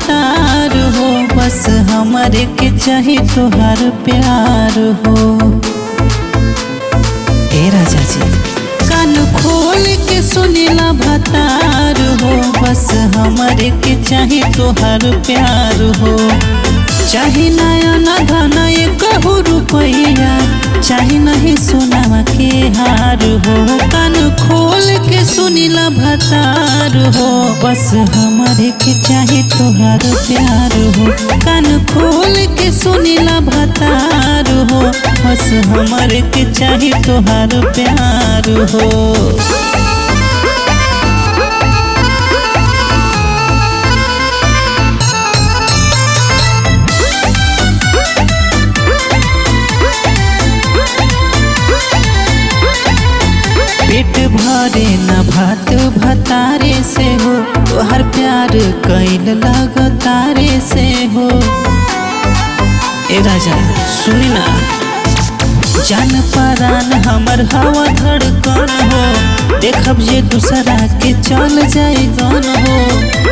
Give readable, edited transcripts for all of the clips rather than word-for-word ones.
भतार हो, बस हमारे के चाहे तोहार प्यार हो। ए राजा जी कान खोल के सुनीला भतार हो, बस हमारे के चाहे तोहार प्यार हो। चाहे नया न धन कहू रुपैया, चाहे नहीं सोनावा के हार हो। कान खोल के सुनीला भतार हो, बस हमारे के चाहे तोहार प्यार हो। कान खोल के सुनीला भतार हो, बस हमारे के चाहे तोहार प्यार हो। पेट भरे न भात भतारे से हो, तोहर प्यार कैल लगतारे से हो। ए राजा सुनी ना, जान परान हमर हवा धड़कन हो। देखब जे दूसरा के चल जाए गन हो।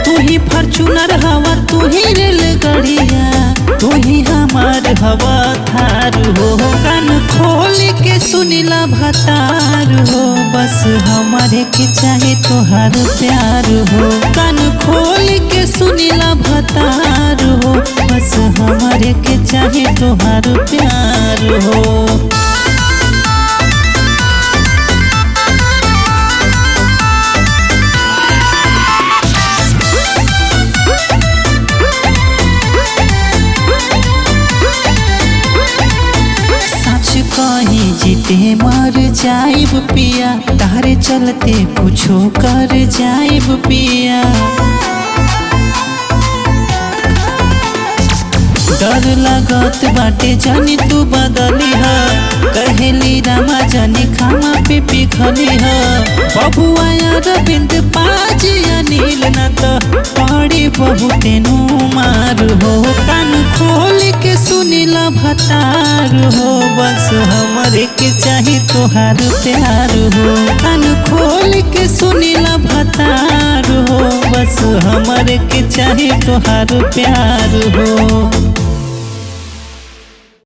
तू ही फॉर्च्यूनर हवा, तू ही रेलगाड़िया, तू ही हमार हवा थार हो। कान खोल के सुनीला भतार हो, बस हमारे के चाहे तोहार प्यार हो। कान खोल के सुनीला भतार हो, बस हमारे के चाहे तोहार प्यार हो। कहीं जीते मर जाइब पिया, तारे चलते कुछो कर जाइब पिया। डर लागत बाटे जानी तू बदली है, कहेली रामा जानी खामा पे पिखली है। बबुआ अरविंद पाज अनिल न तो पड़ी बहुते नु मार हो। कान खोल के सुनीला भतार हो, बस हमारे के चाहे तोहार प्यार हो। कान खोल के सुनीला भतार हो, बस हमारे के चाहे तोहार प्यार हो।